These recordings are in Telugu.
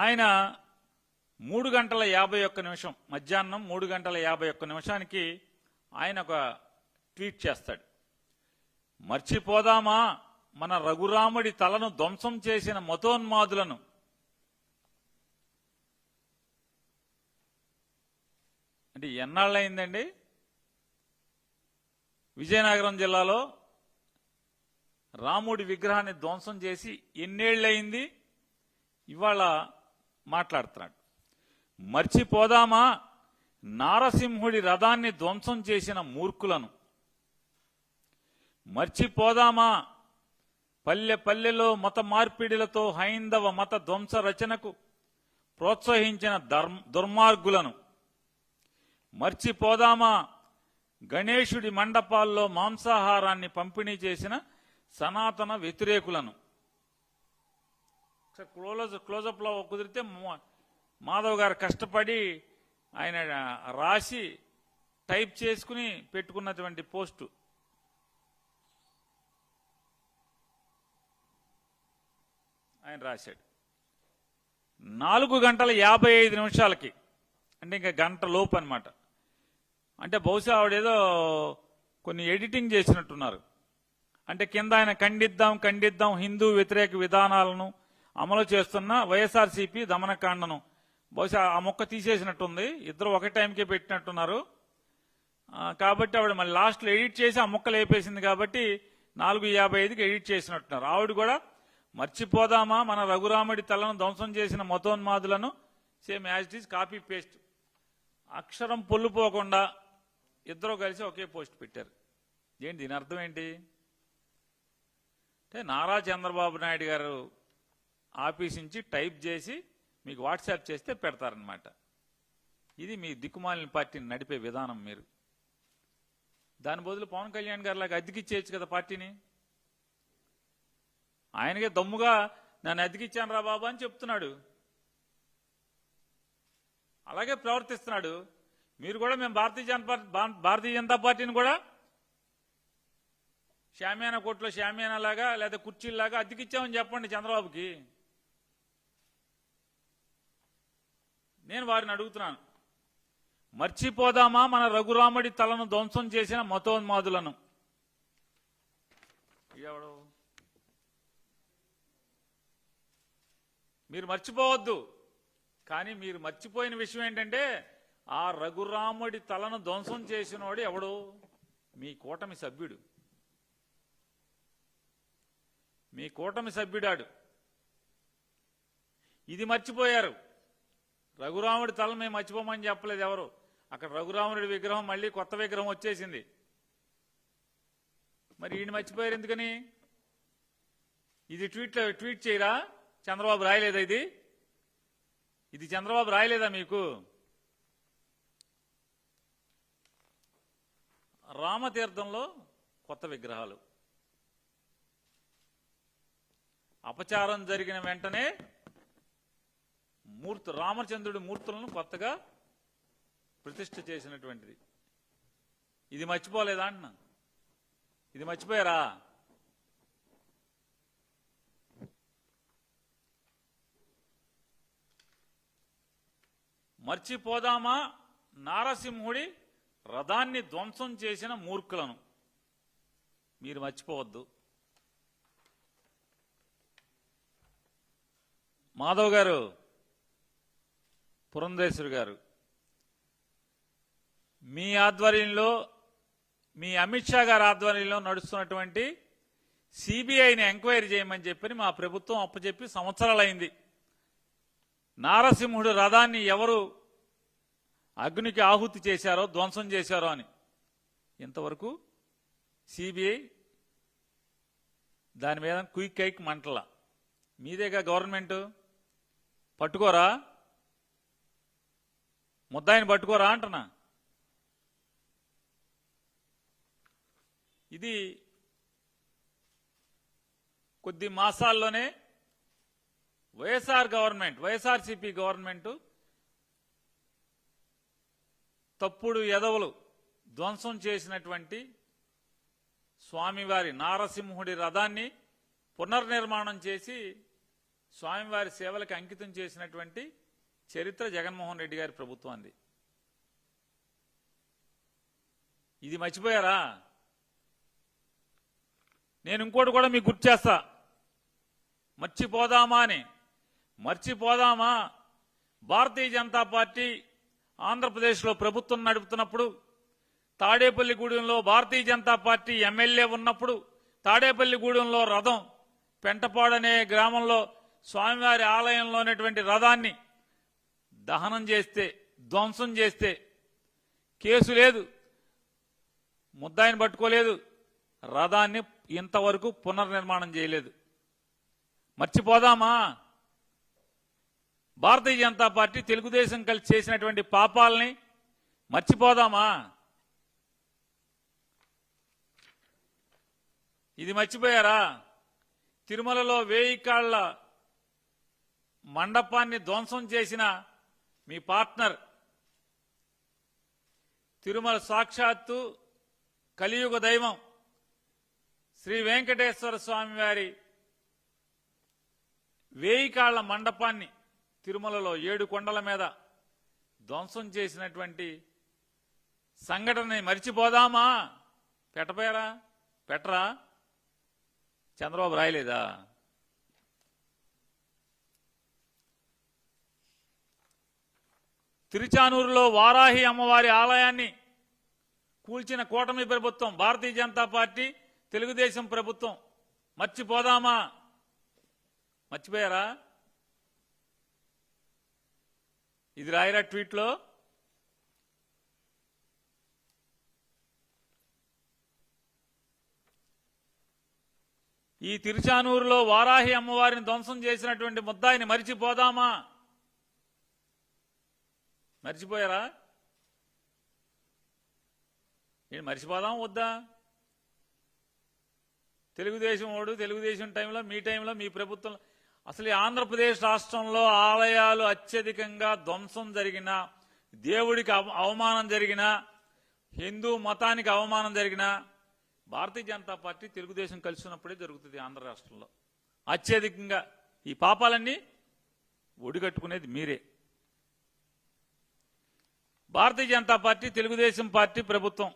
ఆయన 3:51 మధ్యాహ్నం 3:51 ఆయన ఒక ట్వీట్ చేస్తాడు. మర్చిపోదామా మన రఘురాముడి తలను ధ్వంసం చేసిన మతోన్మాదులను. అంటే ఎన్నాళ్ళయిందండి విజయనగరం జిల్లాలో రాముడి విగ్రహాన్ని ధ్వంసం చేసి ఎన్నేళ్లయింది? ఇవాళ మాట్లాడుతున్నాడు. మర్చిపోదామా నారసింహుడి రథాన్ని ధ్వంసం చేసిన మూర్ఖులను. మర్చిపోదామా పల్లె పల్లెలో మత మార్పిడిలతో హైందవ మత ధ్వంస రచనకు ప్రోత్సహించిన దుర్మార్గులను. మర్చిపోదామా గణేశుడి మండపాల్లో మాంసాహారాన్ని పంపిణీ చేసిన సనాతన వ్యతిరేకులను. క్లోజప్ లో కుదిరితే మాధవ్ గారు కష్టపడి ఆయన రాసి టైప్ చేసుకుని పెట్టుకున్నటువంటి పోస్టు. ఆయన రాశాడు 4:55 అంటే ఇంకా గంట లోపు అనమాట. అంటే బహుశా ఆవిడేదో కొన్ని ఎడిటింగ్ చేసినట్టున్నారు. అంటే కింద ఆయన ఖండిద్దాం హిందూ వ్యతిరేక విధానాలను అమలు చేస్తున్న వైఎస్ఆర్సీపీ దమనకాండను బహుశా ఆ మొక్క తీసేసినట్టుంది. ఇద్దరు ఒకే టైంకే పెట్టినట్టున్నారు. కాబట్టి ఆవిడ మళ్ళీ లాస్ట్లో ఎడిట్ చేసి ఆ మొక్క లేపేసింది. కాబట్టి 4:55కి ఎడిట్ చేసినట్టున్నారు. ఆవిడ కూడా మర్చిపోదామా మన రఘురాముడి తలను ధ్వంసం చేసిన మతోన్మాదులను same as it is copy paste అక్షరం పొల్లుపోకుండా ఇద్దరు కలిసి ఒకే పోస్ట్ పెట్టారు. ఏంటి దీని అర్థం ఏంటి అంటే నారా చంద్రబాబు నాయుడు గారు ఆఫీస్ నుంచి టైప్ చేసి మీకు వాట్సాప్ చేస్తే పెడతారనమాట. ఇది మీ దిక్కుమాలిన పార్టీని నడిపే విధానం. మీరు దాని బదులు పవన్ కళ్యాణ్ గారు లాగా అద్దెకిచ్చేయచ్చు కదా పార్టీని. ఆయనకే దమ్ముగా నన్ను అద్దెకిచ్చాను రా బాబు అని చెప్తున్నాడు. అలాగే ప్రవర్తిస్తున్నాడు. మీరు కూడా మేము భారతీయ జనతా పార్టీని కూడా షామియానా కోర్టులో షామియానా లాగా లేదా కుర్చీలాగా అద్దెకిచ్చామని చెప్పండి చంద్రబాబుకి. నేను వారిని అడుగుతున్నాను. మర్చిపోదామా మన రఘురాముడి తలను ధ్వంసం చేసిన మతోన్మాదులను. ఎవడు మీరు మర్చిపోవద్దు. కానీ మీరు మర్చిపోయిన విషయం ఏంటంటే ఆ రఘురాముడి తలను ధ్వంసం చేసినవాడు ఎవడు? మీ కూటమి సభ్యుడు. మీ కూటమి సభ్యుడాడు. ఇది మర్చిపోయారు. రఘురాముడి తలను మేము మర్చిపోమని చెప్పలేదు ఎవరు. అక్కడ రఘురాముడి విగ్రహం మళ్ళీ కొత్త విగ్రహం వచ్చేసింది. మరి ఈయన మర్చిపోయారు ఎందుకని? ఇది ట్వీట్ చేయరా? చంద్రబాబు రాయలేదా? ఇది చంద్రబాబు రాయలేదా మీకు? రామతీర్థంలో కొత్త విగ్రహాలు. అపచారం జరిగిన వెంటనే రామచంద్రుడి మూర్తులను కొత్తగా ప్రతిష్ఠ చేసినటువంటిది. ఇది మర్చిపోలేదా అన్న? ఇది మర్చిపోయారా? మర్చిపోదామా నారసింహుడి రథాన్ని ధ్వంసం చేసిన మూర్ఖులను. మీరు మర్చిపోవద్దు. మాధవ్ గారు, పురంధేశ్వరి గారు, మీ ఆధ్వర్యంలో, మీ అమిత్ షా గారి ఆధ్వర్యంలో నడుస్తున్నటువంటి సిబిఐని ఎంక్వైరీ చేయమని చెప్పి మా ప్రభుత్వం అప్పచెప్పి సంవత్సరాలైంది. నారసింహుడు రథాన్ని ఎవరు అగ్నికి ఆహుతి చేశారో, ధ్వంసం చేశారో అని ఇంతవరకు సిబిఐ దాని మీద క్విక్ మంటల. మీదేగా గవర్నమెంట్, పట్టుకోరా? ముద్దాయిని పట్టుకోరా అంటున్నా. ఇది కొద్ది మాసాల్లోనే వైఎస్ఆర్సీపీ గవర్నమెంట్ తప్పుడు ఎదవలు ధ్వంసం చేసినటువంటి స్వామివారి నారసింహుడి రథాన్ని పునర్నిర్మాణం చేసి స్వామివారి సేవలకు అంకితం చేసినటువంటి చరిత్ర జగన్మోహన్ రెడ్డి గారి ప్రభుత్వాన్ని. ఇది మర్చిపోయారా? నేను ఇంకోటి కూడా మీకు గుర్తు చేస్తా, మర్చిపోదామా అని. మర్చిపోదామా? భారతీయ జనతా పార్టీ ఆంధ్రప్రదేశ్లో ప్రభుత్వం నడుపుతున్నప్పుడు, తాడేపల్లిగూడెంలో భారతీయ జనతా పార్టీ ఎమ్మెల్యే ఉన్నప్పుడు, తాడేపల్లిగూడెంలో రథం పెంటపాడనే గ్రామంలో స్వామివారి ఆలయంలో ఉన్నటువంటి రథాన్ని దహనం చేస్తే, ధ్వంసం చేస్తే కేసు లేదు, ముద్దాయిని పట్టుకోలేదు, రథాన్ని ఇంతవరకు పునర్నిర్మాణం చేయలేదు. మర్చిపోదామా? భారతీయ జనతా పార్టీ తెలుగుదేశం కలిసి చేసినటువంటి పాపాలని మర్చిపోదామా? ఇది మర్చిపోయారా? తిరుమలలో 1000 కాళ్ల మండపాన్ని ధ్వంసం చేసిన మీ పార్ట్నర్, తిరుమల సాక్షాత్తు కలియుగ దైవం శ్రీ వెంకటేశ్వర స్వామి వారి 1000 కాళ్ల మండపాన్ని తిరుమలలో 7 కొండల మీద ధ్వంసం చేసినటువంటి సంఘటనని మర్చిపోదామా? పెట్టపోయారా? పెట్టరా? చంద్రబాబు రాయలేదా? తిరుచానూరులో వారాహి అమ్మవారి ఆలయాన్ని కూల్చిన కూటమి ప్రభుత్వం, భారతీయ జనతా పార్టీ తెలుగుదేశం ప్రభుత్వం. మర్చిపోదామా? మర్చిపోయారా? ఇది రాయరా ట్వీట్లో. ఈ తిరుచానూరులో వారాహి అమ్మవారిని ధ్వంసం చేసినటువంటి ముద్దాయిని మరిచిపోదామా? మర్చిపోయారా? నేను మర్చిపోదాం వద్దా? తెలుగుదేశం వాడు తెలుగుదేశం టైంలో, మీ టైంలో, మీ ప్రభుత్వంలో అసలు ఆంధ్రప్రదేశ్ రాష్ట్రంలో ఆలయాలు అత్యధికంగా ధ్వంసం జరిగిన, దేవుడికి అవమానం జరిగిన, హిందూ మతానికి అవమానం జరిగిన భారతీయ జనతా పార్టీ తెలుగుదేశం కలిసి ఉన్నప్పుడే జరుగుతుంది ఆంధ్ర రాష్ట్రంలో. అత్యధికంగా ఈ పాపాలన్నీ ఒడిగట్టుకునేది మీరే. భారతీయ జనతా పార్టీ తెలుగుదేశం పార్టీ ప్రభుత్వం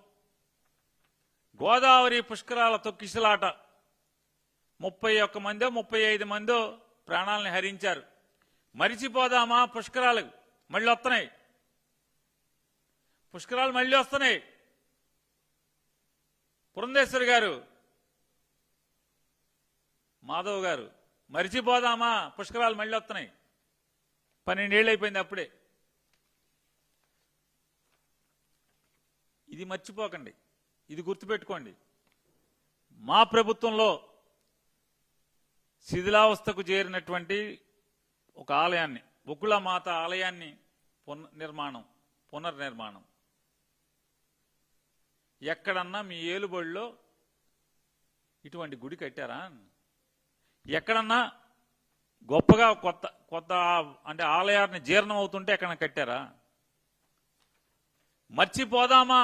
గోదావరి పుష్కరాల తొక్కిసలాట 31 మందో 35 మందో ప్రాణాలని హరించారు. మరిచిపోదామా? పుష్కరాలు మళ్ళీ వస్తున్నాయి, పుష్కరాలు మళ్ళీ వస్తున్నాయి. పురంధేశ్వరి గారు, మాధవ్ గారు, మరిచిపోదామా? పుష్కరాలు మళ్ళీ వస్తున్నాయి. 12 ఏళ్ళు అయిపోయింది అప్పుడే. ఇది మర్చిపోకండి, ఇది గుర్తుపెట్టుకోండి. మా ప్రభుత్వంలో శిథిలావస్థకు చేరినటువంటి ఒక ఆలయాన్ని, బొకుళమాత ఆలయాన్ని పునర్నిర్మాణం ఎక్కడన్నా మీ ఏలుబడిలో ఇటువంటి గుడి కట్టారా? ఎక్కడన్నా గొప్పగా కొత్త అంటే ఆలయాన్ని జీర్ణం అవుతుంటే ఎక్కడ కట్టారా? మర్చిపోదామా?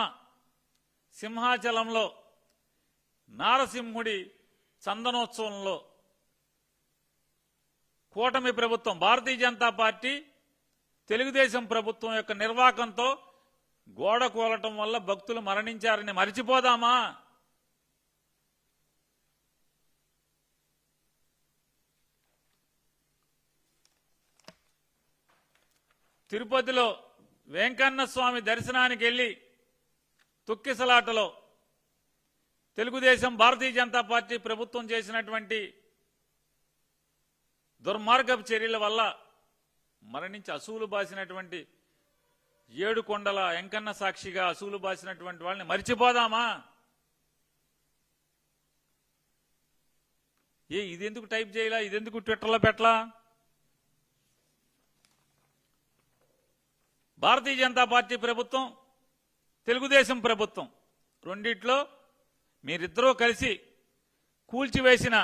సింహాచలంలో నారసింహుడి చందనోత్సవంలో కూటమి ప్రభుత్వం, భారతీయ జనతా పార్టీ తెలుగుదేశం ప్రభుత్వం యొక్క నిర్వాకంతో గోడ కూలటం వల్ల భక్తులు మరణించారని మరిచిపోదామా? తిరుపతిలో వెంకన్న స్వామి దర్శనానికి వెళ్లి తొక్కిసలాటలో తెలుగుదేశం భారతీయ జనతా పార్టీ ప్రభుత్వం చేసినటువంటి దుర్మార్గపు చర్యల వల్ల మరణించి అసూలు బాసినటువంటి 7 కొండల వెంకన్న సాక్షిగా అసూలు బాసినటువంటి వాళ్ళని మరిచిపోదామా? ఇదెందుకు టైప్ చేయలా? ఇదెందుకు ట్విట్టర్లో పెట్టలా? భారతీయ జనతా పార్టీ ప్రభుత్వం, తెలుగుదేశం ప్రభుత్వం రెండిట్లో మీరిద్దరూ కలిసి కూల్చివేసిన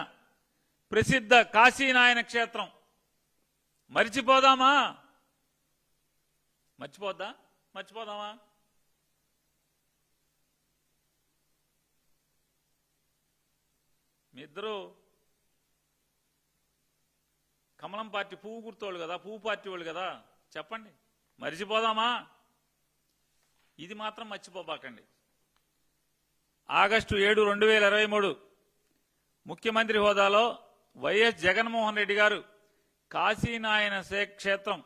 ప్రసిద్ధ కాశీనాయన క్షేత్రం మరిచిపోదామా? మర్చిపోదామా? మీ ఇద్దరు కమలం పార్టీ పువ్వు గుర్తోళ్ళు కదా, పువ్వు పార్టీ వాళ్ళు కదా, చెప్పండి. మరిచిపోదామా? ఇది మాత్రం మర్చిపోబాకండి. ఆగస్టు 7, 2023 ముఖ్యమంత్రి హోదాలో వైఎస్ జగన్మోహన్ రెడ్డి గారు కాశీనాయన క్షేత్రం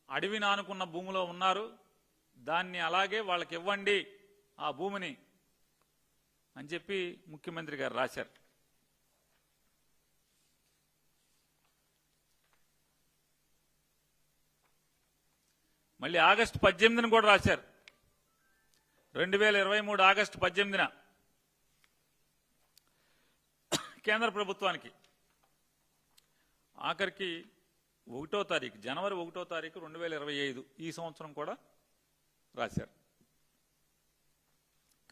అడవిని ఆనుకున్న భూమిలో ఉన్నారు, దాన్ని అలాగే వాళ్ళకి ఇవ్వండి ఆ భూమిని అని చెప్పి ముఖ్యమంత్రి గారు రాశారు. మళ్ళీ ఆగస్టు 18 కూడా రాశారు. 2023 ఆగస్టు 18 కేంద్ర ప్రభుత్వానికి ఆఖరికి 1వ తారీఖు జనవరి 1వ తారీఖు 2025 ఈ సంవత్సరం కూడా రాశారు.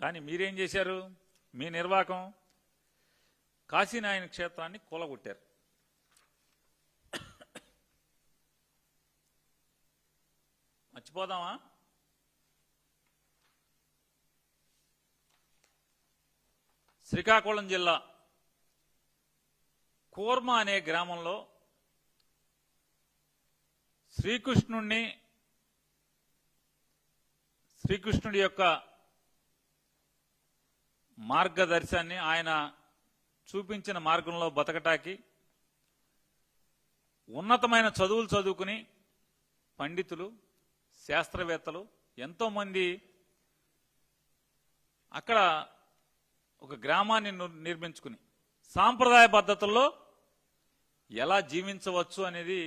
కానీ మీరేం చేశారు? మీ నిర్వాకం కాశీనాయన క్షేత్రాన్ని కూలగొట్టారు. మర్చిపోదామా? శ్రీకాకుళం జిల్లా కూర్మ అనే గ్రామంలో శ్రీకృష్ణుడి యొక్క మార్గదర్శాన్ని, ఆయన చూపించిన మార్గంలో బతకటానికి ఉన్నతమైన చదువులు చదువుకుని పండితులు, శాస్త్రవేత్తలు ఎంతోమంది అక్కడ ఒక గ్రామాన్ని నిర్మించుకుని సాంప్రదాయ పద్ధతుల్లో ఎలా జీవించవచ్చు అనేది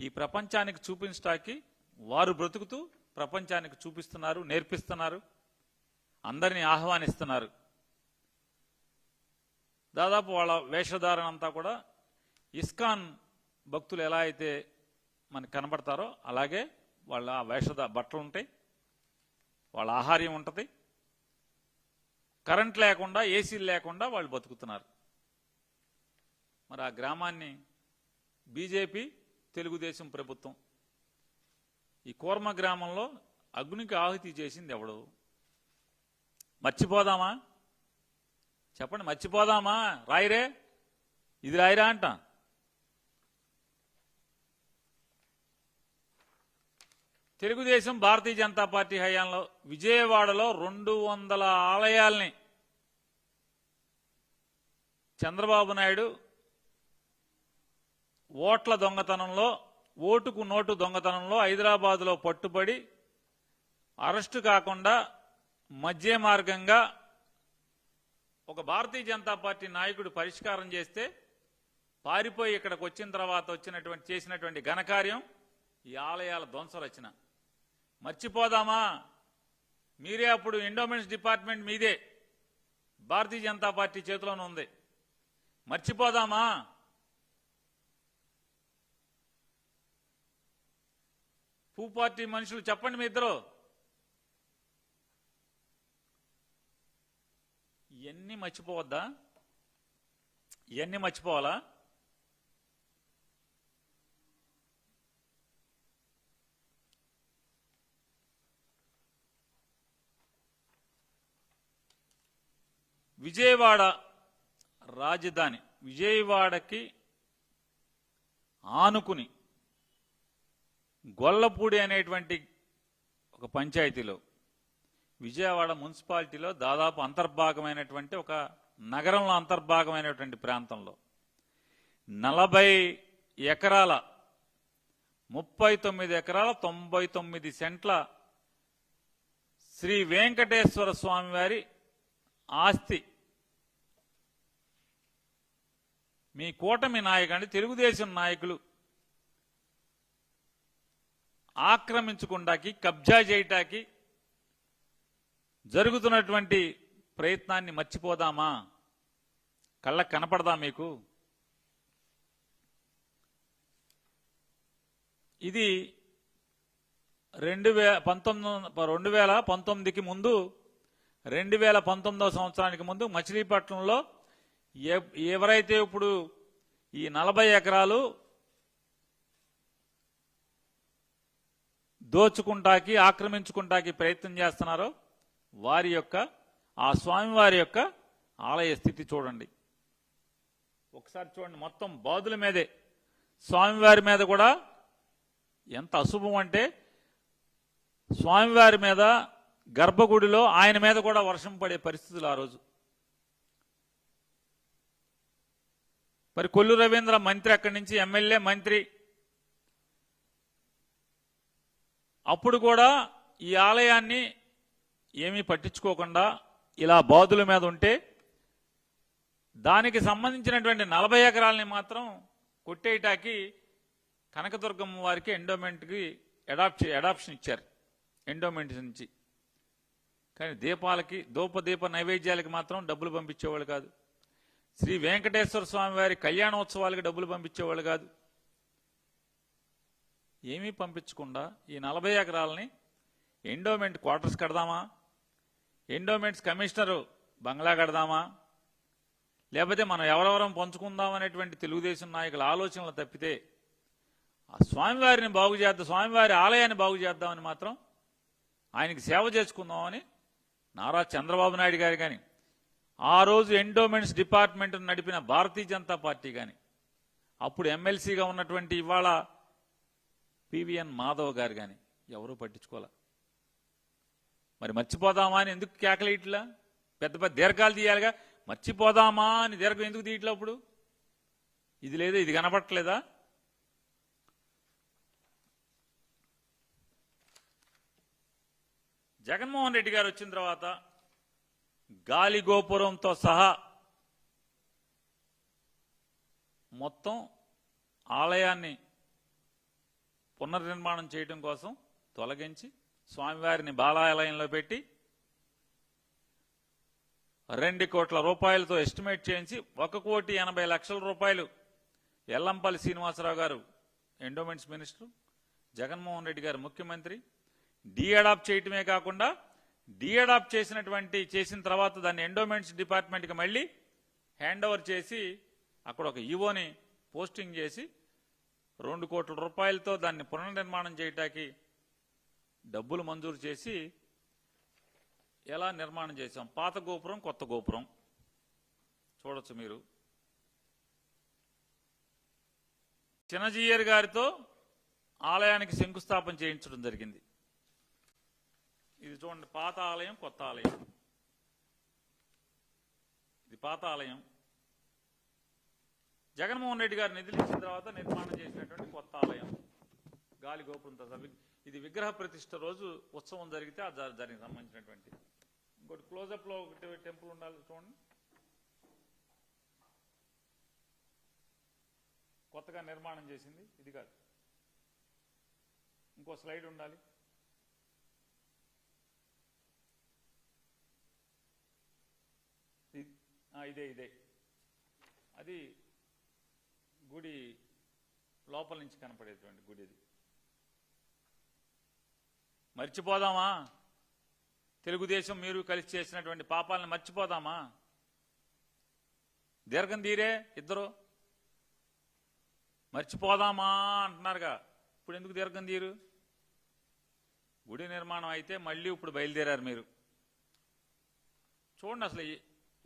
ఈ ప్రపంచానికి చూపించడానికి వారు బ్రతుకుతూ ప్రపంచానికి చూపిస్తున్నారు, నేర్పిస్తున్నారు, అందరినీ ఆహ్వానిస్తున్నారు. దాదాపు వాళ్ళ వేషధారణ అంతా కూడా ఇస్కాన్ భక్తులు ఎలా అయితే మనకు కనబడతారో అలాగే వాళ్ళ బట్టలు ఉంటాయి, వాళ్ళ ఆహార్యం ఉంటుంది. కరెంట్ లేకుండా, ఏసీలు లేకుండా వాళ్ళు బతుకుతున్నారు. మరి ఆ గ్రామాన్ని బీజేపీ, తెలుగుదేశం ప్రభుత్వం ఈ కూర్మ గ్రామంలో అగ్నికి ఆహుతి చేసింది ఎవడు? మర్చిపోదామా? చెప్పండి, మర్చిపోదామా? రాయిరే, ఇది రాయిరా అంట. తెలుగుదేశం, భారతీయ జనతా పార్టీ హయాంలో విజయవాడలో 200 ఆలయాల్ని చంద్రబాబు నాయుడు ఓట్ల దొంగతనంలో, ఓటుకు నోటు దొంగతనంలో హైదరాబాదులో పట్టుబడి అరెస్టు కాకుండా మధ్య మార్గంగా ఒక భారతీయ జనతా పార్టీ నాయకుడు పరిష్కారం చేస్తే పారిపోయి ఇక్కడికి వచ్చిన తర్వాత చేసినటువంటి ఘనకార్యం ఈ ఆలయాల ధ్వంస రచన. మర్చిపోదామా? మీరే అప్పుడు ఎండోమెంట్స్ డిపార్ట్మెంట్ మీదే, భారతీయ జనతా పార్టీ చేతిలోనే ఉంది. మర్చిపోదామా? పూ పార్టీ మనుషులు చెప్పండి, మీ ఇద్దరు. ఇవన్నీ మర్చిపోవద్దా? ఇవన్నీ మర్చిపోవాలా? విజయవాడ రాజధాని, విజయవాడకి ఆనుకుని గొల్లపూడి అనేటువంటి ఒక పంచాయతీలో, విజయవాడ మున్సిపాలిటీలో దాదాపు అంతర్భాగమైనటువంటి ఒక నగరంలో అంతర్భాగమైనటువంటి ప్రాంతంలో 40 ఎకరాల 39 ఎకరాల 99 సెంట్ల శ్రీ వెంకటేశ్వర స్వామి వారి ఆస్తి మీ కూటమి నాయకుడు, తెలుగుదేశం నాయకులు ఆక్రమించుకుంటాకి, కబ్జా చేయటానికి జరుగుతున్నటువంటి ప్రయత్నాన్ని మర్చిపోదామా? కళ్ళకు కనపడదా మీకు? ఇది 2019కి ముందు, 2019వ సంవత్సరానికి ముందు మచిలీపట్నంలో ఎవరైతే ఇప్పుడు ఈ 40 ఎకరాలు దోచుకుంటాకి, ఆక్రమించుకుంటాకి ప్రయత్నం చేస్తున్నారో వారి యొక్క, ఆ స్వామివారి యొక్క ఆలయ స్థితి చూడండి. ఒకసారి చూడండి, మొత్తం బాదుల మీదే. స్వామివారి మీద కూడా ఎంత అశుభం అంటే, స్వామివారి మీద గర్భగుడిలో ఆయన మీద కూడా వర్షం పడే పరిస్థితులు ఆ రోజు. మరి కొల్లు రవీంద్ర మంత్రి, అక్కడి నుంచి ఎమ్మెల్యే మంత్రి, అప్పుడు కూడా ఈ ఆలయాన్ని ఏమీ పట్టించుకోకుండా ఇలా బాదుల మీద ఉంటే, దానికి సంబంధించినటువంటి 40 ఎకరాలని మాత్రం కొట్టేయటానికి కనకదుర్గమ్మ వారికి ఎండోమెంట్కి అడాప్షన్ ఇచ్చారు, ఎండోమెంట్ నుంచి. కానీ దీపాలకి, దీప నైవేద్యాలకి మాత్రం డబ్బులు పంపించేవాళ్ళు కాదు. శ్రీ వెంకటేశ్వర స్వామి వారి కళ్యాణోత్సవాలకి డబ్బులు పంపించేవాళ్ళు కాదు. ఏమీ పంపించకుండా ఈ 40 ఎకరాలని ఎండోమెంట్ క్వార్టర్స్ కడదామా, ఎండోమెంట్స్ కమిషనరు బంగ్లా కడదామా, లేకపోతే మనం ఎవరెవరం పంచుకుందాం అనేటువంటి తెలుగుదేశం నాయకుల ఆలోచనలు తప్పితే, ఆ స్వామివారిని బాగు చేద్దాం, స్వామివారి ఆలయాన్ని బాగు చేద్దామని మాత్రం, ఆయనకి సేవ చేసుకుందామని నారా చంద్రబాబు నాయుడు గారు కానీ, ఆ రోజు ఎండోమెంట్స్ డిపార్ట్మెంట్ నడిపిన భారతీయ జనతా పార్టీ కానీ, అప్పుడు ఎమ్మెల్సీగా ఉన్నటువంటి ఇవాళ పివిఎన్ మాధవ్ గారు కానీ ఎవరూ పట్టించుకోలే. మరి మర్చిపోదామా అని ఎందుకు కేకలేట్లా? పెద్ద పెద్ద దీర్ఘాలు తీయాలిగా, మర్చిపోదామా అని దీర్ఘం ఎందుకు తీయట్లే? అప్పుడు ఇది లేదా, ఇది కనపట్టలేదా? జగన్మోహన్ రెడ్డి గారు వచ్చిన తర్వాత గాలి గోపురంతో సహా మొత్తం ఆలయాన్ని పునర్నిర్మాణం చేయడం కోసం తొలగించి స్వామివారిని బాలాలయంలో పెట్టి 2 కోట్ల రూపాయలతో ఎస్టిమేట్ చేయించి 1,80,00,000 రూపాయలు ఎల్లంపల్లి శ్రీనివాసరావు గారు ఎండోమెంట్స్ మినిస్టర్, జగన్మోహన్ రెడ్డి గారు ముఖ్యమంత్రి, డీఅడాప్ట్ చేయటమే కాకుండా డీఅడాప్ట్ చేసిన తర్వాత దాన్ని ఎండోమెంట్స్ డిపార్ట్మెంట్కి మళ్ళీ హ్యాండ్ ఓవర్ చేసి అక్కడ ఒక ఈవోని పోస్టింగ్ చేసి 2 కోట్ల రూపాయలతో దాన్ని పునర్నిర్మాణం చేయటానికి డబ్బులు మంజూరు చేసి ఎలా నిర్మాణం చేశాం. పాత గోపురం, కొత్త గోపురం చూడొచ్చు మీరు. చిన్నజీయర్ గారితో ఆలయానికి శంకుస్థాపన చేయించడం జరిగింది. ఇది చూడండి, పాత ఆలయం, కొత్త ఆలయం. ఇది పాత ఆలయం. జగన్మోహన్ రెడ్డి గారు నిధులు ఇచ్చిన తర్వాత నిర్మాణం చేసినటువంటి కొత్త ఆలయం గాలి గోపురంతో. ఇది విగ్రహ ప్రతిష్ఠ రోజు ఉత్సవం జరిగితే దానికి సంబంధించినటువంటి. ఇంకోటి క్లోజప్ లో ఒకటి టెంపుల్ ఉండాలి చూడండి, కొత్తగా నిర్మాణం చేసింది. ఇది కాదు, ఇంకో స్లైడ్ ఉండాలి. ఇదే అది గుడి లోపల నుంచి కనపడేటువంటి గుడి. ఇది మర్చిపోదామా? తెలుగుదేశం మీరు కలిసి చేసినటువంటి పాపాలను మర్చిపోదామా? దీర్ఘం తీరే ఇద్దరు, మర్చిపోదామా అంటున్నారుగా. ఇప్పుడు ఎందుకు దీర్ఘం తీరు? గుడి నిర్మాణం అయితే మళ్ళీ ఇప్పుడు బయలుదేరారు మీరు. చూడండి, అసలు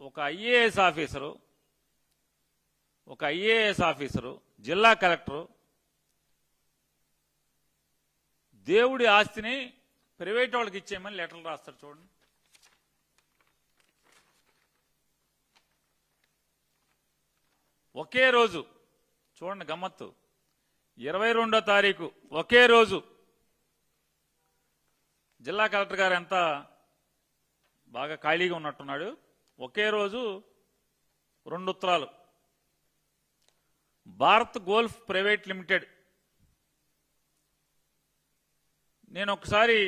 ఒక ఐఏఎస్ ఆఫీసరు, జిల్లా కలెక్టరు దేవుడి ఆస్తిని ప్రైవేట్ వాళ్ళకి ఇచ్చేయమని లెటర్లు రాస్తారు. చూడండి, ఒకే రోజు చూడండి గమ్మత్తు. 22వ తారీఖు ఒకే రోజు జిల్లా కలెక్టర్ గారు ఎంత బాగా ఖాళీగా ఉన్నట్టున్నాడు. ఒకే రోజు 2 ఉత్తరాలు. Bharat golf private limited. నేను ఒకసారి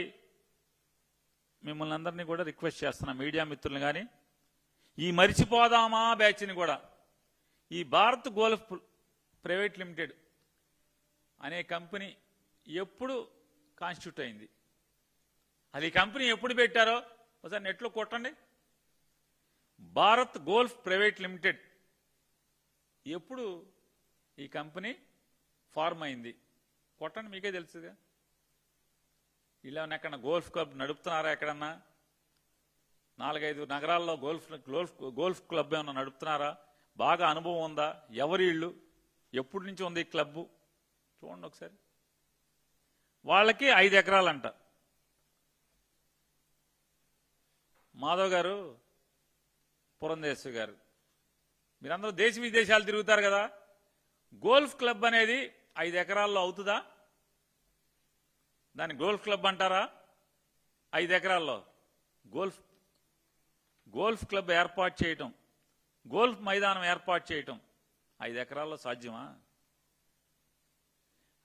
మిమ్మల్ని అందరినీ కూడా రిక్వెస్ట్ చేస్తున్నా, మీడియా మిత్రులను కానీ, ఈ మరిచిపోదామా బ్యాచ్ని కూడా, ఈ భారత్ గోల్ఫ్ ప్రైవేట్ లిమిటెడ్ అనే కంపెనీ ఎప్పుడు కాన్స్టిట్యూట్ అయింది? అది కంపెనీ ఎప్పుడు పెట్టారో ఒకసారి నెట్లో కొట్టండి. భారత్ గోల్ఫ్ ప్రైవేట్ లిమిటెడ్ ఎప్పుడు ఈ కంపెనీ ఫార్మ్ అయింది? కొట్టండి, మీకే తెలుసుగా. ఇలా ఎక్కడన్నా గోల్ఫ్ క్లబ్ నడుపుతున్నారా? ఎక్కడన్నా 4-5 నగరాల్లో గోల్ఫ్ క్లబ్ ఏమన్నా నడుపుతున్నారా? బాగా అనుభవం ఉందా, ఎవరి ఇళ్ళు, ఎప్పటి నుంచి ఉంది ఈ క్లబ్బు చూడండి ఒకసారి. వాళ్ళకి 5 ఎకరాలంట. మాధవ్ గారు, పురంధేశ్వరి గారు, మీరందరూ దేశ విదేశాలు తిరుగుతారు కదా, గోల్ఫ్ క్లబ్ అనేది 5 ఎకరాల్లో అవుతుందా? దాన్ని గోల్ఫ్ క్లబ్ అంటారా? 5 ఎకరాల్లో గోల్ఫ్ క్లబ్ ఏర్పాటు చేయటం, గోల్ఫ్ మైదానం ఏర్పాటు చేయటం 5 ఎకరాల్లో సాధ్యమా?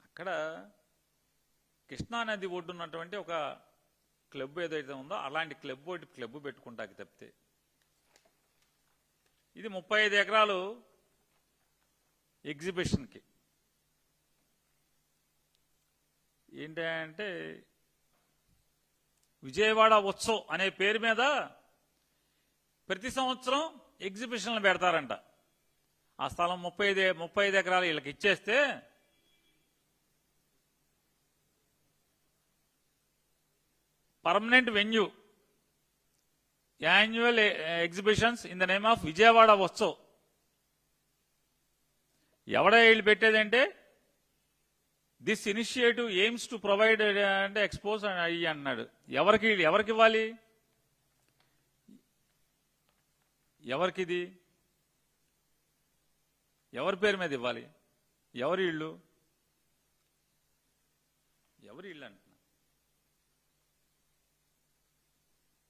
అక్కడ కృష్ణానది ఒడ్డున్నటువంటి ఒక క్లబ్ ఏదైతే ఉందో అలాంటి క్లబ్ పెట్టుకుంటాకి తప్పితే ఇది 35 ఎకరాలు ఎగ్జిబిషన్కి. ఏంటంటే విజయవాడ ఉత్సవ్ అనే పేరు మీద ప్రతి సంవత్సరం ఎగ్జిబిషన్లు పెడతారంట. ఆ స్థలం 35 ఎకరాలు వీళ్ళకి ఇచ్చేస్తే permanent venue annual exhibitions in the name of Vijayawada Utsav. ఎవడ వీళ్ళు పెట్టేదంటే this initiative aims to provide అంటే ఎక్స్పోజ్ అయ్యి అన్నాడు. ఎవరికి ఇవ్వాలి? ఎవరికిది? ఎవరి పేరు మీద ఇవ్వాలి? ఎవరి ఇళ్ళు అంటున్నా.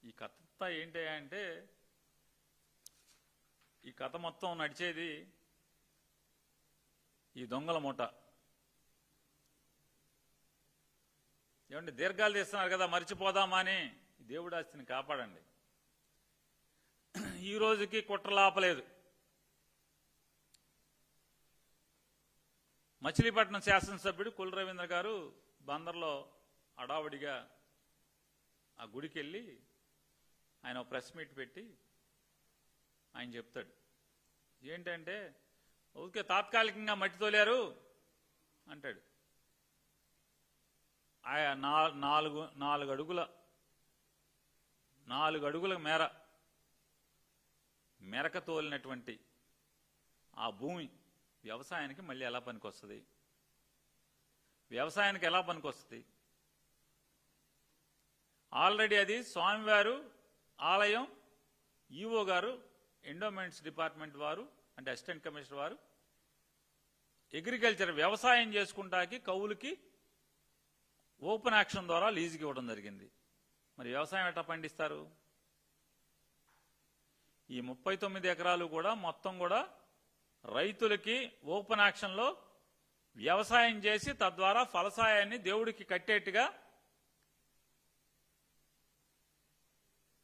ఈ కథ ఏంటి అంటే ఈ కథ మొత్తం నడిచేది ఈ దొంగల మూట. ఏమంటే దీర్ఘాలు తీస్తున్నారు కదా, మర్చిపోదామా అని. దేవుడి ఆస్తిని కాపాడండి. ఈ రోజుకి కుట్రలాపలేదు. మచిలీపట్నం శాసనసభ్యుడు కుల రవీంద్ర గారు బందర్లో అడావుడిగా ఆ గుడికి వెళ్ళి ఆయన ప్రెస్ మీట్ పెట్టి ఆయన చెప్తాడు ఏంటంటే ఓకే తాత్కాలికంగా మట్టి తోలారు అంటాడు. ఆయన 4 అడుగుల మెరక తోలినటువంటి ఆ భూమి వ్యవసాయానికి మళ్ళీ ఎలా పనికొస్తుంది? ఆల్రెడీ అది స్వామివారు ఆలయం, ఈఓ గారు, ఎండోమెంట్స్ డిపార్ట్మెంట్ వారు అంటే అసిస్టెంట్ కమిషనర్ వారు అగ్రికల్చర్ వ్యవసాయం చేసుకుంటాకి కౌలుకి ఓపెన్ యాక్షన్ ద్వారా లీజుకి ఇవ్వడం జరిగింది. మరి వ్యవసాయం ఎట్లా పండిస్తారు? ఈ 39 ఎకరాలు కూడా మొత్తం కూడా రైతులకి ఓపెన్ యాక్షన్లో వ్యవసాయం చేసి తద్వారా ఫలసాయాన్ని దేవుడికి కట్టేట్టుగా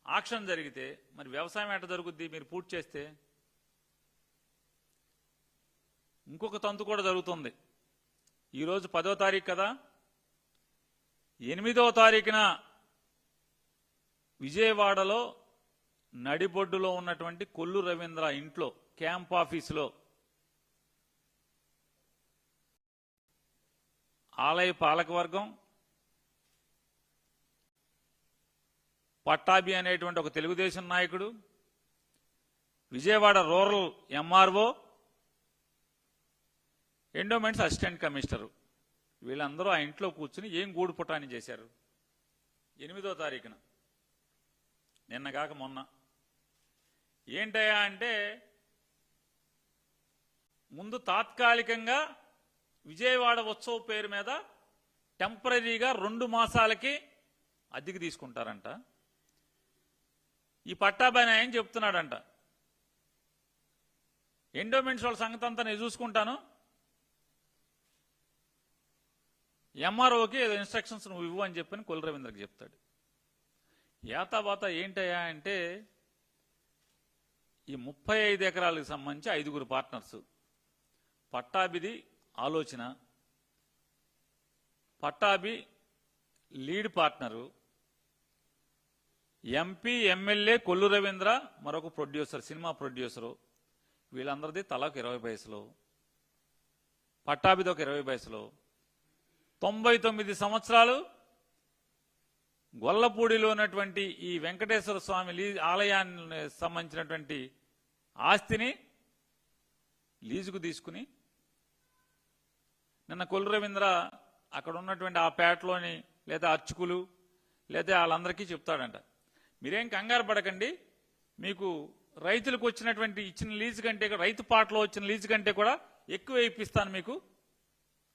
ఆక్షన్ జరిగితే మరి వ్యవసాయం ఎట్లా జరుగుద్ది? మీరు పూర్తి చేస్తే ఇంకొక తంతు కూడా జరుగుతుంది. ఈరోజు 10వ తారీఖు కదా, 8వ తారీఖున విజయవాడలో నడిబొడ్డులో ఉన్నటువంటి కొల్లు రవీంద్ర ఇంట్లో క్యాంప్ ఆఫీసులో ఆలయ పాలకవర్గం, పట్టాభి అనేటువంటి ఒక తెలుగుదేశం నాయకుడు, Vijayawada rural MRO, endowments assistant commissioner వీళ్ళందరూ ఆ ఇంట్లో కూర్చుని ఏం గూడు పుటాని చేశారు 8వ తారీఖున, నిన్నగాక మొన్న. ఏంటయ్యా అంటే ముందు తాత్కాలికంగా విజయవాడ ఉత్సవ పేరు మీద టెంపరీగా 2 మాసాలకి అద్దెకి తీసుకుంటారంట. ఈ పట్టాభాయ్ ఏం చెప్తున్నాడంట, ఎండోమెంట్స్ వాళ్ళ సంగతి అంతా నేను చూసుకుంటాను, ఎంఆర్ఓకి ఏదో ఇన్స్ట్రక్షన్స్ నువ్వు ఇవ్వు అని చెప్పని కుల రవీంద్రకి చెప్తాడు. యాతాబాత ఏంటయ్యా అంటే ఈ 35 ఎకరాలకు సంబంధించి 5 పార్ట్నర్స్. పట్టాభిది ఆలోచన, Pattabhi lead partner, MP MLA Kollu Ravindra మరొక ప్రొడ్యూసర్, సినిమా ప్రొడ్యూసరు. వీళ్ళందరిది తలకు 20 పైసలు, పట్టాభిది ఒక 20 పైసలు. 99 సంవత్సరాలు గొల్లపూడిలో ఉన్నటువంటి ఈ వెంకటేశ్వర స్వామి ఆలయానికి సంబంధించినటువంటి ఆస్తిని లీజుకు తీసుకుని నిన్న కొల్లు రవీంద్ర అక్కడ ఉన్నటువంటి ఆ పేటలోని లేదా అర్చకులు లేదా వాళ్ళందరికీ చెప్తాడంట, మీరేం కంగారు పడకండి, మీకు రైతులకు వచ్చినటువంటి ఇచ్చిన లీజు కంటే రైతు పాటలో వచ్చిన లీజు కంటే కూడా ఎక్కువ ఇప్పిస్తాను మీకు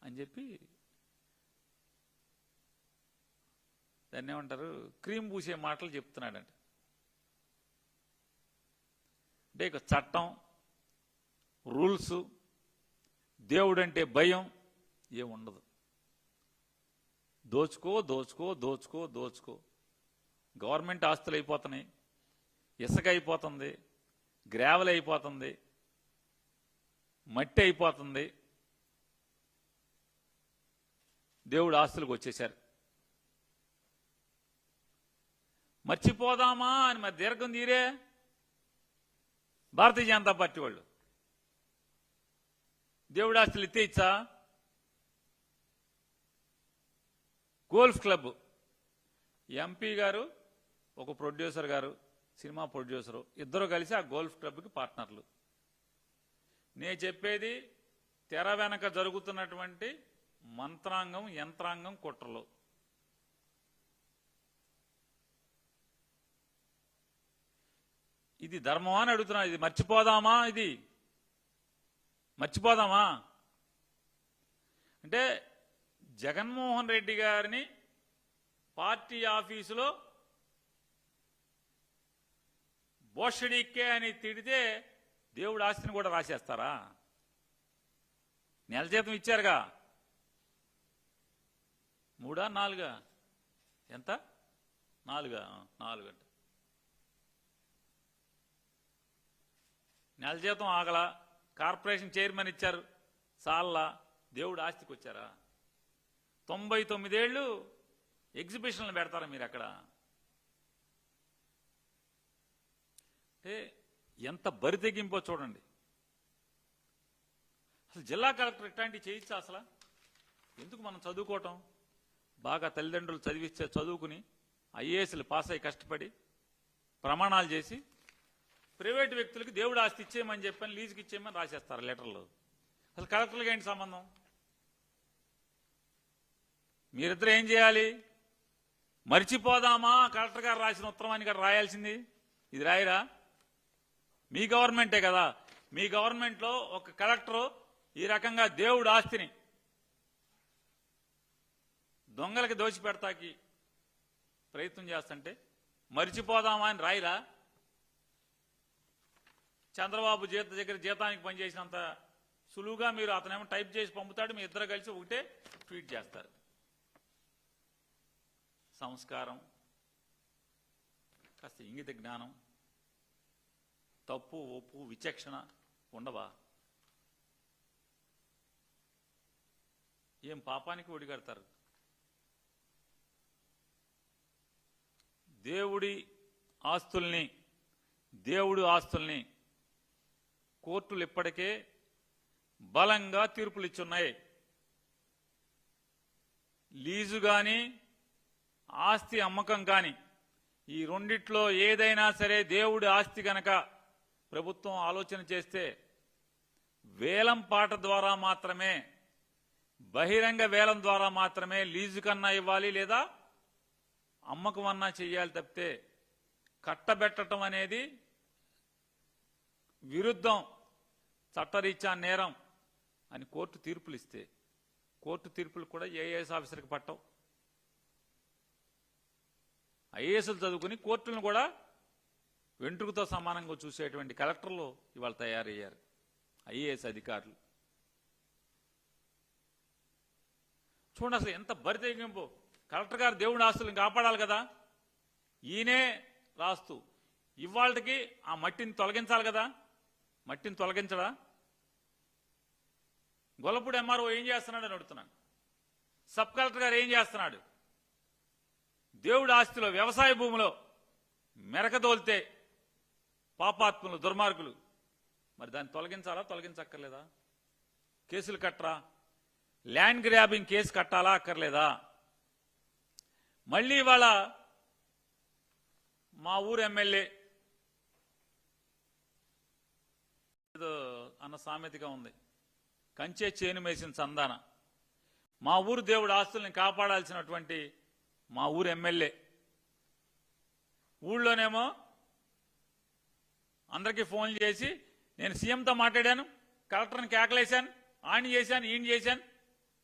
అని చెప్పి దాన్ని ఏమంటారు క్రీమ్ పూసే మాటలు చెప్తున్నాడంట. అంటే ఇక చట్టం, రూల్స్, దేవుడంటే భయం ఏముండదు. దోచుకో దోచుకో దోచుకో దోచుకో. గవర్నమెంట్ ఆస్తులు అయిపోతున్నాయి, ఇసుక అయిపోతుంది, గ్రావెల్ అయిపోతుంది, మట్టి అయిపోతుంది, దేవుడు ఆస్తులకు వచ్చేశారు. మర్చిపోదామా అని మరి దీర్ఘం తీరే భారతీయ జనతా పార్టీ వాళ్ళు. దేవుడు ఆస్తులు ఎత్తేచ్చా? గోల్ఫ్ క్లబ్ ఎంపీ గారు, ఒక ప్రొడ్యూసర్ గారు, సినిమా ప్రొడ్యూసరు, ఇద్దరు కలిసి ఆ గోల్ఫ్ క్లబ్కి పార్ట్నర్లు. నేను చెప్పేది తెర వెనక జరుగుతున్నటువంటి మంత్రాంగం, యంత్రాంగం, కుట్రలు. ఇది ధర్మమా అని అడుగుతున్నా. ఇది మర్చిపోదామా? ఇది మర్చిపోదామా అంటే జగన్మోహన్ రెడ్డి గారిని పార్టీ ఆఫీసులో బోషడిక్కే అని తిడితే దేవుడు ఆస్తిని కూడా రాసేస్తారా? నెల జీతం ఇచ్చారుగా, 3 or 4 ఎంత? 4 అంట. నెల జీతం ఆగల, కార్పొరేషన్ చైర్మన్ ఇచ్చారు సాల్లా, దేవుడు ఆస్తికి వచ్చారా? 99 ఏళ్ళు ఎగ్జిబిషన్లు పెడతారా మీరు అక్కడ? అంటే ఎంత బరి తెగింపో చూడండి. అసలు జిల్లా కలెక్టర్ ఇట్లాంటివి చేయొచ్చా? అసలు ఎందుకు మనం చదువుకోవటం? బాగా తల్లిదండ్రులు చదివిస్తే చదువుకుని ఐఏఎస్లు పాస్ అయ్యి కష్టపడి ప్రమాణాలు చేసి ప్రైవేటు వ్యక్తులకి దేవుడు ఆస్తి ఇచ్చేయమని చెప్పని, లీజుకి ఇచ్చేయమని రాసేస్తారు లెటర్లు. అసలు కలెక్టర్లకి ఏంటి సంబంధం? మీరిద్దరు ఏం చేయాలి? మర్చిపోదామా కలెక్టర్ గారు రాసిన ఉత్తరాన్ని గారు రాయాల్సింది? ఇది రాయరా? మీ గవర్నమెంటే కదా. మీ గవర్నమెంట్లో ఒక కలెక్టరు ఈ రకంగా దేవుడు ఆస్తిని దొంగలకి దోచిపెడతాకి ప్రయత్నం చేస్తుంటే మర్చిపోదామా అని రాయిరా? చంద్రబాబు దగ్గర జీతానికి పనిచేసినంత సులువుగా మీరు అతనేమో టైప్ చేసి పంపుతాడు, మీ ఇద్దరు కలిసి ఒకటే ట్వీట్ చేస్తారు. సంస్కారం, కాస్త ఇంగిత జ్ఞానం, తప్పు ఒప్పు విచక్షణ ఉండవా? ఏం పాపానికి ఒడిగడతారు? దేవుడి ఆస్తుల్ని కోర్టులు ఇప్పటికే బలంగా తీర్పులు ఇచ్చున్నాయి. లీజు గాని ఆస్తి అమ్మకం కాని ఈ రెండిట్లో ఏదైనా సరే దేవుడి ఆస్తి గనక ప్రభుత్వం ఆలోచన చేస్తే వేలం పాట ద్వారా మాత్రమే, బహిరంగ వేలం ద్వారా మాత్రమే లీజు కన్నా ఇవ్వాలి లేదా అమ్మకం అన్నా చెయ్యాలి తప్పితే కట్టబెట్టడం అనేది విరుద్ధం, చట్టరీత్యా నేరం అని కోర్టు తీర్పులు ఇస్తే, కోర్టు తీర్పులు కూడా ఐఏఎస్ ఆఫీసర్కి పట్టవు. ఐఏఎస్లు చదువుకుని కోర్టులను కూడా వెంట్రుకతో సమానంగా చూసేటువంటి కలెక్టర్లు ఇవాళ తయారయ్యారు, ఐఏఎస్ అధికారులు. చూడండి అసలు ఎంత బరితెగింపు. కలెక్టర్ గారు దేవుడి ఆస్తులను కాపాడాలి కదా, ఈయనే రాస్తూ ఇవాళకి ఆ మట్టిని తొలగించాలి కదా, మట్టిని తొలగించడా? గొల్లపూడి ఎంఆర్ఓ ఏం చేస్తున్నాడు అని అడుగుతున్నాను. సబ్ కలెక్టర్ గారు ఏం చేస్తున్నాడు? దేవుడి ఆస్తిలో వ్యవసాయ భూమిలో మెరకదోలితే పాపాత్ములు, దుర్మార్గులు, మరి దాన్ని తొలగించాలా తొలగించక్కర్లేదా? కేసులు కట్టరా? ల్యాండ్ గ్రాబింగ్ కేసు కట్టాలా అక్కర్లేదా? మళ్ళీ ఇవాళ మా ఊరు ఎమ్మెల్యే ఏదో అన్న సామెతగా ఉంది. కంచే చేను మేసిన సందాన. మా ఊరు దేవుడు ఆస్తుల్ని కాపాడాల్సినటువంటి మా ఊరు ఎమ్మెల్యే ఊళ్ళోనేమో అందరికీ ఫోన్లు చేసి నేను సీఎంతో మాట్లాడాను, కలెక్టర్ని కేకలేశాను, ఆయన చేశాను, ఈయన చేశాను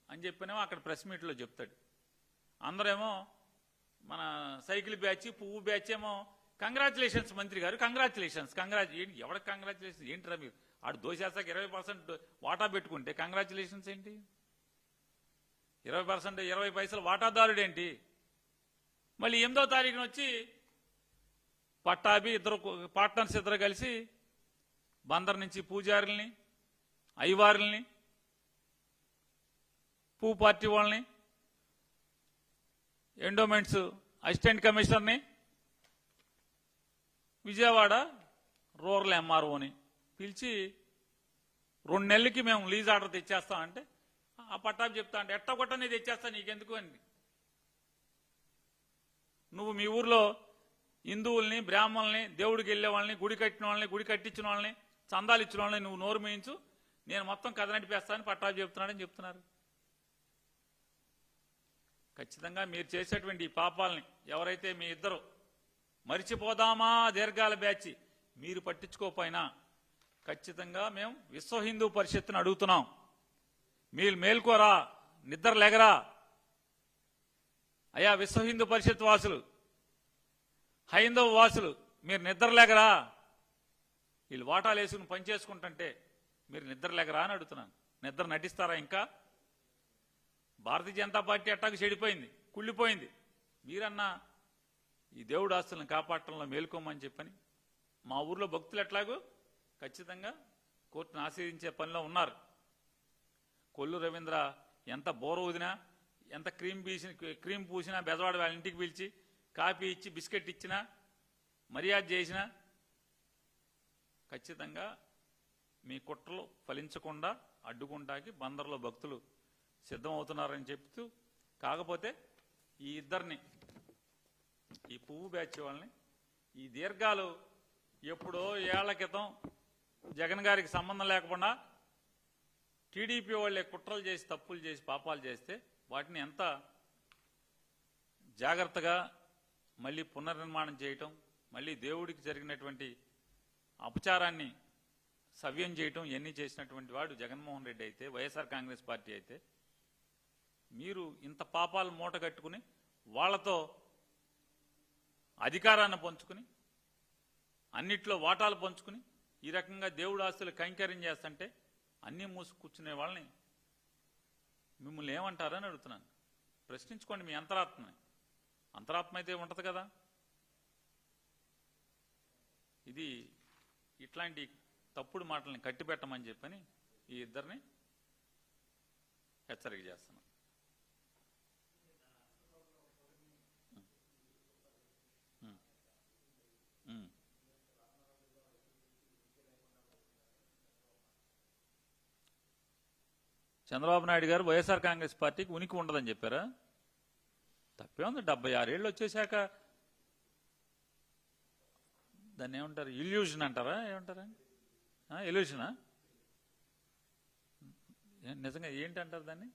అని చెప్పినేమో అక్కడ ప్రెస్ మీట్లో చెప్తాడు. అందరేమో మన సైకిల్ బ్యాచ్, పువ్వు బ్యాచ్ ఏమో కంగ్రాచులేషన్స్ మంత్రి గారు, కంగ్రాచులేషన్స్ ఏంటి, ఎవరికి కంగ్రాచులేషన్స్ ఏంటిరా మీరు? ఆడు దోషేస్తాక 20% వాటా పెట్టుకుంటే కంగ్రాచులేషన్స్ ఏంటి? 20% 20 పైసలు వాటాదారుడేంటి? మళ్ళీ 8వ తారీఖున వచ్చి పట్టాభి పార్ట్నర్స్ ఇద్దరు కలిసి బందర్ నుంచి పూజారుల్ని, అయ్యవారుల్ని, పూ పార్టీ వాళ్ళని, ఎండోమెంట్స్ అసిస్టెంట్ కమిషనర్ని, విజయవాడ రూరల్ ఎంఆర్ఓని పిలిచి 2 నెలలకి మేము లీజ్ ఆర్డర్ తెచ్చేస్తామంటే ఆ పట్టాభి చెప్తా అంటే ఎట్టగొట్ట నీ తెచ్చేస్తా నీకెందుకు అండి. నువ్వు మీ ఊర్లో హిందువుల్ని, బ్రాహ్మణుల్ని, దేవుడికి వెళ్ళే వాళ్ళని, గుడి కట్టిన వాళ్ళని, గుడి కట్టించిన వాళ్ళని, చందాలు ఇచ్చిన వాళ్ళని నువ్వు నోరు మేయించు, నేను మొత్తం కథ నడిపేస్తానని పట్టాభి చెప్తున్నాడని చెప్తున్నారు. ఖచ్చితంగా మీరు చేసేటువంటి ఈ పాపాలని ఎవరైతే మీ ఇద్దరు మరిచిపోదామా దీర్ఘాల బ్యాచ్ మీరు పట్టించుకోకపోయినా ఖచ్చితంగా మేము విశ్వ హిందూ పరిషత్తుని అడుగుతున్నాం. మీరు మేల్కోరా, నిద్ర లేగరా అయ్యా విశ్వ హిందూ పరిషత్ వాసులు, హైందవ వాసులు, మీరు నిద్ర లేగరా? వీళ్ళు వాటాలు వేసుకుని పనిచేసుకుంటుంటే మీరు నిద్ర లేగరా అని అడుగుతున్నాను. నిద్ర నటిస్తారా? ఇంకా భారతీయ జనతా పార్టీ అట్టాకు చెడిపోయింది, కుళ్ళిపోయింది. మీరన్నా ఈ దేవుడు ఆస్తులను కాపాడటంలో మేల్కోమని చెప్పని మా ఊర్లో భక్తులు ఎట్లాగో ఖచ్చితంగా కోర్టును ఆశ్రయించే పనిలో ఉన్నారు. కొల్లు రవీంద్ర ఎంత బోర ఊదినా, ఎంత క్రీమ్ పూసినా, బెజవాడ వాళ్ళ ఇంటికి పిలిచి కాఫీ ఇచ్చి బిస్కెట్ ఇచ్చినా, మర్యాద చేసినా ఖచ్చితంగా మీ కుట్రలు ఫలించకుండా అడ్డుకుంటాకి బందర్లో భక్తులు సిద్ధమవుతున్నారని చెప్తూ, కాకపోతే ఈ ఇద్దరిని, ఈ పువ్వు బ్యాచ్ వాళ్ళని, ఈ దీర్ఘాలు ఎప్పుడో ఏళ్ల క్రితం జగన్ గారికి సంబంధం లేకుండా టీడీపీ వాళ్ళే కుట్రలు చేసి, తప్పులు చేసి, పాపాలు చేస్తే వాటిని ఎంత జాగ్రత్తగా మళ్ళీ పునర్నిర్మాణం చేయటం, మళ్ళీ దేవుడికి జరిగినటువంటి అపచారాన్ని సవ్యం చేయటం ఇవన్నీ చేసినటువంటి వాడు జగన్మోహన్ రెడ్డి అయితే, వైఎస్ఆర్ కాంగ్రెస్ పార్టీ అయితే, మీరు ఇంత పాపాలు మూట కట్టుకుని వాళ్లతో అధికారాన్ని పంచుకుని అన్నిట్లో వాటాలు పంచుకుని ఈ రకంగా దేవుడు ఆస్తులు కైంకర్యం చేస్తుంటే అన్నీ మూసి కూర్చునే వాళ్ళని మిమ్మల్ని ఏమంటారని అడుగుతున్నాను. ప్రశ్నించుకోండి మీ అంతరాత్మని. అంతరాత్మ అయితే ఉంటుంది కదా. ఇది ఇట్లాంటి తప్పుడు మాటల్ని కట్టిపెట్టమని చెప్పని ఈ ఇద్దరిని హెచ్చరిక చేస్తున్నాను. చంద్రబాబు నాయుడు గారు వైఎస్ఆర్ కాంగ్రెస్ పార్టీకి ఉనికి ఉండదని చెప్పారా? తప్పే ఉంది. 76 ఏళ్ళు వచ్చేసాక దాన్ని ఏమంటారు, ఇల్యూషన్ అంటారా, ఏమంటారా? ఇల్యూషనా? నిజంగా ఏంటి అంటారు దాన్ని?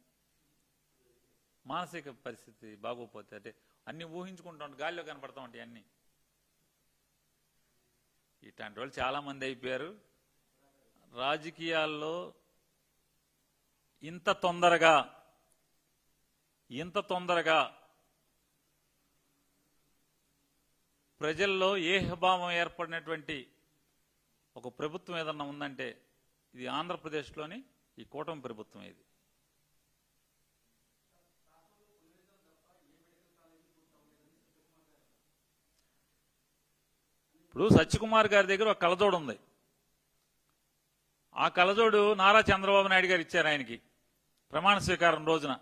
మానసిక పరిస్థితి బాగోపోతే, అంటే అన్ని ఊహించుకుంటా ఉంటాయి, గాలిలో కనపడతా ఉంటాయి అన్ని. ఇట్లాంటి వాళ్ళు చాలా మంది అయిపోయారు రాజకీయాల్లో. ఇంత తొందరగా ప్రజల్లో ఏహభావం ఏర్పడినటువంటి ఒక ప్రభుత్వం ఏదన్నా ఉందంటే ఇది ఆంధ్రప్రదేశ్లోని ఈ కూటమి ప్రభుత్వం. ఇది ఇప్పుడు సత్యకుమార్ గారి దగ్గర ఒక కలజోడు ఉంది. ఆ కలజోడు నారా చంద్రబాబు నాయుడు గారు ఇచ్చారు ఆయనకి ప్రమాణ స్వీకారం రోజున.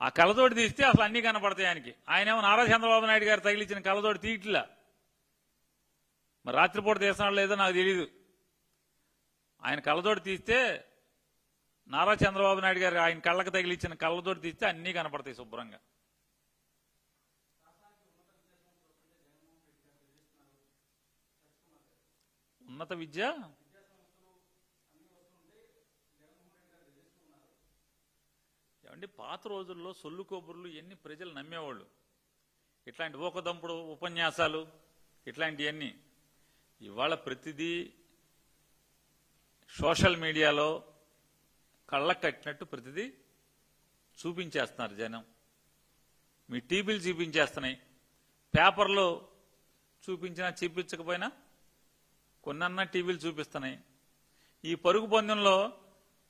ఆ కలజోడు తీస్తే అసలు అన్నీ కనపడతాయి ఆయనకి. ఆయనేమో నారా చంద్రబాబు నాయుడు గారు తగిలించిన కలజోడు తీయట్లా. మరి రాత్రిపూట తీస్తున్నాడు లేదో నాకు తెలియదు. ఆయన కలజోడు తీస్తే, నారా చంద్రబాబు నాయుడు గారు ఆయన కళ్ళకు తగిలించిన కళ్ళజోడు తీస్తే అన్నీ కనపడతాయి శుభ్రంగా. ఉన్నత విద్య ఏమంటే పాత రోజుల్లో సొల్లు కొబ్బుర్లు ఎన్ని ప్రజలు నమ్మేవాళ్ళు. ఇట్లాంటి ఊకదంపుడు ఉపన్యాసాలు ఇట్లాంటివన్నీ ఇవాళ ప్రతిదీ సోషల్ మీడియాలో కళ్ళకు కట్టినట్టు ప్రతిదీ చూపించేస్తున్నారు జనం. మీ టీవీలు చూపించేస్తున్నాయి, పేపర్లో చూపించినా చూపించకపోయినా కొన్నన్నా టీవీలు చూపిస్తున్నాయి. ఈ పరుగు పందెంలో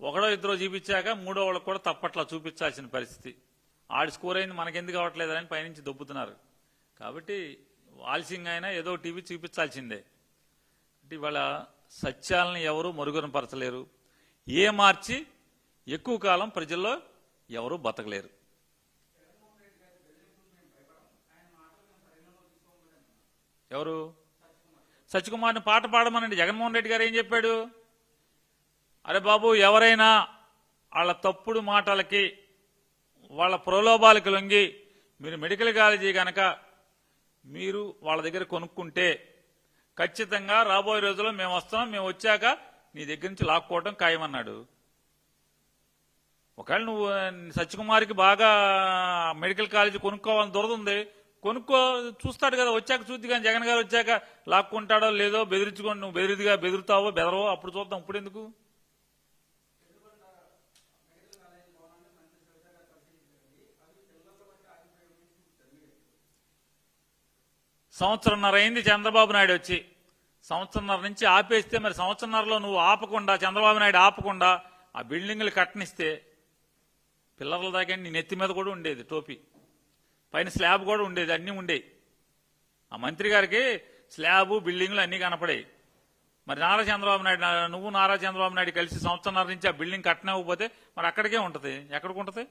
ఒకడో ఇద్దరో చూపించాక మూడో వాళ్ళకు కూడా తప్పట్లా చూపించాల్సిన పరిస్థితి. ఆడి స్కోర్ అయింది మనకెందుకు అవ్వట్లేదని పైనుంచి దొబ్బుతున్నారు. కాబట్టి ఆలస్యంగా అయినా ఏదో టీవీ చూపించాల్సిందే. ఇవాళ సత్యాలను ఎవరు మరుగున పరచలేరు. ఏ మార్చి ఎక్కువ కాలం ప్రజల్లో ఎవరు బతకలేరు. ఎవరు సత్యకుమార్ని పాట పాడమనండి. జగన్మోహన్ రెడ్డి గారు ఏం చెప్పాడు? అరే బాబు, ఎవరైనా వాళ్ళ తప్పుడు మాటలకి వాళ్ళ ప్రలోభాలకు లొంగి మీరు మెడికల్ కాలేజీ కనుక మీరు వాళ్ళ దగ్గర కొనుక్కుంటే ఖచ్చితంగా రాబోయే రోజుల్లో మేము వస్తాం, మేము వచ్చాక నీ దగ్గర నుంచి లాక్కోవటం ఖాయమన్నాడు. ఒకవేళ నువ్వు సత్యకుమార్కి బాగా మెడికల్ కాలేజీ కొనుక్కోవాలని దొరదుంది, కొనుక్కో, చూస్తాడు కదా, వచ్చాక చూద్ది. కానీ జగన్ గారు వచ్చాక లాక్కుంటాడో లేదో బెదిరించుకొని నువ్వు బెదురుతావో బెదరవో అప్పుడు చూద్దాం. ఇప్పుడు ఎందుకు? సంవత్సరంన్నర అయింది చంద్రబాబు నాయుడు వచ్చి. సంవత్సరంన్నర నుంచి ఆపేస్తే మరి సంవత్సరంన్నరలో నువ్వు ఆపకుండా, చంద్రబాబు నాయుడు ఆపకుండా ఆ బిల్డింగ్లు కట్టనిస్తే పిల్లర్ల దాకా నీ నెత్తి మీద కూడా ఉండేది టోపీ, పైన స్లాబ్ కూడా ఉండేది, అన్నీ ఉండేవి. ఆ మంత్రి గారికి స్లాబు బిల్డింగ్లు అన్నీ కనపడాయి. మరి నారా చంద్రబాబు నాయుడు, నువ్వు నారా చంద్రబాబు నాయుడు కలిసి సంవత్సరంన్నర నుంచి ఆ బిల్డింగ్ కట్టనివ్వకపోతే మరి అక్కడికే ఉంటుంది. ఎక్కడికి ఉంటుంది?